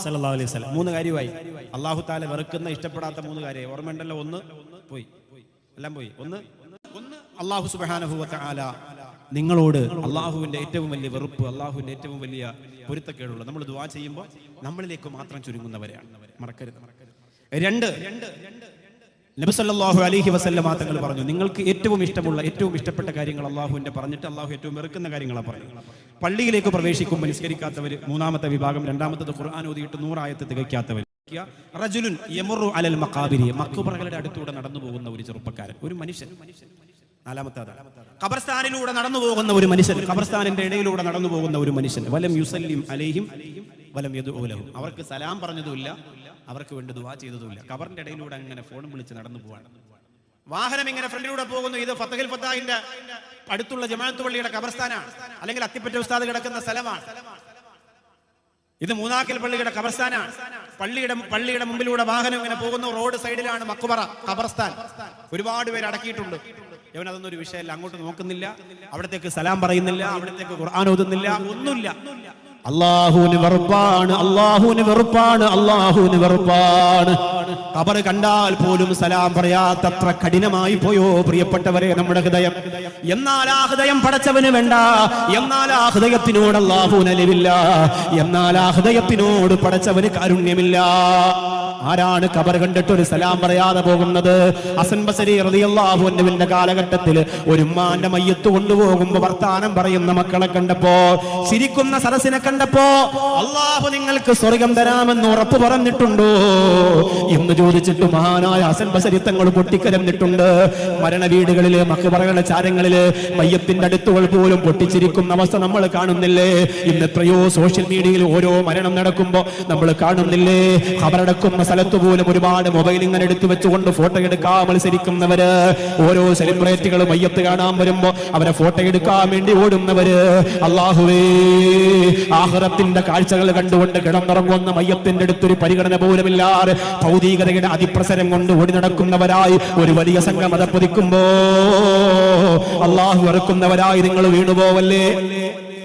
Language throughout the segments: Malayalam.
സല്ലല്ലാഹു അലൈഹി വസല്ലം. 3 കാര്യമായി. അല്ലാഹു തആല വെറുക്കുന്ന ഇഷ്ടപ്പെടാത്ത 3 കാര്യമായി. ഓർമ്മയുണ്ടല്ലോ? ഒന്ന് പോയി, എല്ലാം പോയി. ഒന്ന് അല്ലാഹു സുബ്ഹാനഹു വ തആല നിങ്ങളോട് അള്ളാഹുവിന്റെ ഏറ്റവും വലിയ വെറുപ്പ്, അള്ളാഹുവിന്റെ ഏറ്റവും വലിയ പൊരുത്തക്കേടുള്ള നമ്മൾ ദുആ ചെയ്യുമ്പോൾ നമ്മളിലേക്ക് മാത്രം ചുരുങ്ങുന്നവരെയാണ്, മറക്കരുത്. 2, നബി സല്ലല്ലാഹു അലൈഹി വസല്ലം തങ്ങൾ പറഞ്ഞു, നിങ്ങൾക്ക് ഏറ്റവും ഇഷ്ടമുള്ള ഏറ്റവും ഇഷ്ടപ്പെട്ട കാര്യങ്ങൾ അള്ളാഹുവിന്റെ പറഞ്ഞിട്ട് അള്ളാഹു ഏറ്റവും വെറുക്കുന്ന കാര്യങ്ങളാണ് പറഞ്ഞത്. പള്ളിയിലേക്ക് പ്രവേശിക്കുമ്പോൾ നിസ്കരിക്കാത്തവർ 3-ാമത്തെ വിഭാഗം, 2-ാമത്തത് ഖുർആൻ ഓതിയിട്ട് 100 ആയത്ത് തികയ്ക്കാത്തവർ. റജുലുൻ യമുറു അലൽ മഖാബിരി, മഖ്ബറകളുടെ അടുത്തൂടെ നടന്നു പോകുന്ന ഒരു ചെറുപ്പക്കാരൻ, ഒരു മനുഷ്യൻ. 4-ാമത്തേത് ഖബർസ്ഥാനിലൂടെ നടന്നു പോകുന്ന ഒരു മനുഷ്യൻ, ഖബർസ്ഥാനിന്റെ ഇടയിലൂടെ നടന്നു പോകുന്ന ഒരു മനുഷ്യൻ. വലം യുസല്ലിം അലൈഹിം വലം യദ്ഉ ലഹും, അവർക്ക് സലാം പറഞ്ഞതുമില്ല, അവർക്ക് വേണ്ടി ദുആ ചെയ്തതുമില്ല. ഖബറിന്റെ ഇടയിലൂടെ അങ്ങനെ ഫോണും വിളിച്ച് നടന്നു പോവാണ്. വാഹനം ഇങ്ങനെ ഫ്രണ്ടിലൂടെ പോകുന്നു. ഇത് ഫതഹുൽ ഫത്താഹിന്റെ അടുത്തുള്ള ജമാഅത്ത് പള്ളിയുടെ ഖബർസ്ഥാനാണ്, അല്ലെങ്കിൽ അത്തിപ്പറ്റ ഉസ്താദ് കിടക്കുന്ന സ്ഥലമാണ്. ഇത് മൂന്നാക്കൽ പള്ളിയുടെ ഖബർസ്ഥാനാണ്. പള്ളിയുടെ മുമ്പിലൂടെ വാഹനം ഇങ്ങനെ പോകുന്നു. റോഡ് സൈഡിലാണ് മഖ്ബറ, ഖബർസ്ഥാൻ. ഒരുപാട് പേര് അടക്കിയിട്ടുണ്ട്. ഇവൻ അതൊന്നും ഒരു വിഷയമല്ല, അങ്ങോട്ട് നോക്കുന്നില്ല, അവിടത്തേക്ക് സലാം പറയുന്നില്ല, അവിടത്തേക്ക് ഖുർആൻ ഓതുന്നില്ല, ഒന്നുമില്ല. അല്ലാഹുവിന് വെറുപ്പാണ്, അല്ലാഹുവിന് വെറുപ്പാണ്, അല്ലാഹുവിന് വെറുപ്പാണ്. ഖബർ കണ്ടാൽ പോലും സലാം പറയാത്തത്ര കഠിനമായി പോയോ പ്രിയപ്പെട്ടവരെ നമ്മുടെ ഹൃദയം. എന്നാൽ ആ ഹൃദയം പടച്ചവന് വേണ്ട, എന്നാൽ ആ ഹൃദയത്തിനോട് അല്ലാഹുവിന് അലിവില്ല, എന്നാൽ ആ ഹൃദയത്തിനോട് പടച്ചവന് കാരുണ്യമില്ല. ആരാണ് ഖബർ കണ്ടിട്ട് ഒരു സലാം പറയാതെ പോകുന്നത്? ഹസൻ ബസരി റളിയല്ലാഹു അൻഹുവിന്റെ കാലഘട്ടത്തിൽ ഒരു ഉമ്മാന്റെ മയ്യത്ത് കൊണ്ടുപോകുമ്പോ വർത്താനം പറയുന്ന മക്കളെ കണ്ടപ്പോ, ചിരിക്കുന്ന സദസ്സിനെ കണ്ടപ്പോ, അല്ലാഹു നിങ്ങൾക്ക് സ്വർഗം തരാമെന്ന് ഉറപ്പ് പറഞ്ഞിട്ടുണ്ടോ എന്ന് ചോദിച്ചിട്ട് മഹാനായ ഹസൻ ബസരി തങ്ങൾ പൊട്ടിക്കരഞ്ഞിട്ടുണ്ട്. മരണ വീടുകളില്, മഖ്ബറകളുടെ ചാരങ്ങളില് മയ്യത്തിന്റെ അടുത്തുകൾ പോലും പൊട്ടിച്ചിരിക്കുന്ന അവസ്ഥ നമ്മൾ കാണുന്നില്ലേ? ഇന്ന് എത്രയോ സോഷ്യൽ മീഡിയയിൽ ഓരോ മരണം നടക്കുമ്പോ നമ്മൾ കാണുന്നില്ലേ? ഖബറടക്കുന്ന സ്ഥലത്ത് പോലും ഒരുപാട് മൊബൈൽ ഇങ്ങനെ എടുത്തു വെച്ചുകൊണ്ട് ഫോട്ടോ എടുക്കാൻ മത്സരിക്കുന്നവര്, ഓരോ സെലിബ്രിറ്റികൾ മയ്യത്ത് കാണാൻ വരുമ്പോ അവരെ ഫോട്ടോ എടുക്കാൻ വേണ്ടി ഓടുന്നവര്. അല്ലാഹുവേ, ആഖിറത്തിന്റെ കാഴ്ചകൾ കണ്ടുകൊണ്ട് കിടന്നുറങ്ങുന്ന മയ്യത്തിന്റെ അടുത്തൊരു പരിഗണന പോലുമില്ലാതെ ഭൗതികതയുടെ അതിപ്രസരം കൊണ്ട് ഓടി നടക്കുന്നവരായി ഒരു വലിയ സംഘം അതപ്പതിക്കുമ്പോ അല്ലാഹു വെറുക്കുന്നവരായി നിങ്ങൾ വീണുപോവല്ലേ?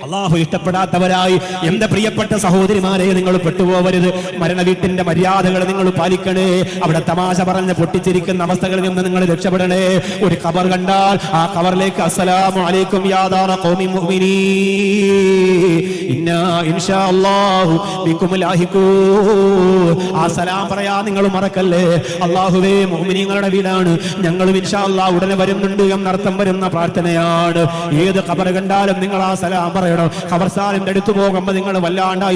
അല്ലാഹു ഇഷ്ടപ്പെടാത്തവരായി എന്റെ പ്രിയപ്പെട്ട സഹോദരിമാരെ നിങ്ങൾ പെട്ടുപോവരുത്. മരണ വീട്ടിന്റെ മര്യാദകൾ നിങ്ങൾ പാലിക്കണേ. അവിടെ തമാശ പറഞ്ഞ് പൊട്ടിച്ചിരിക്കുന്ന അവസ്ഥകളിൽ നിന്ന് നിങ്ങൾ രക്ഷപ്പെടണേ. ഒരു ഖബർ കണ്ടാൽ ആ ഖബറിലേക്ക് അസ്സലാമു അലൈക്കും യാ ദാറ ഖൗമി മുഅ്മിനീൻ ഇന്നാ ഇൻഷാ അല്ലാഹു ബികും ലാഹിഖൂൻ, ആ സലാം പറയാ നിങ്ങൾ മറക്കല്ലേ. അല്ലാഹുവേ, മുഅ്മിനീങ്ങളുടെ വീടാണ്, ഞങ്ങളും ഇൻഷാ അല്ലാഹ് ഉടനെ വരുന്നുണ്ട് എന്നർത്ഥം വരുന്ന പ്രാർത്ഥനയാണ്. ഏത് ഖബർ കണ്ടാലും നിങ്ങൾ ആ സലാം പറയണം. ഖബർസ്ഥാനിന്റെ അടുത്ത് പോകുമ്പോൾ നിങ്ങൾ വല്ലാണ്ടായി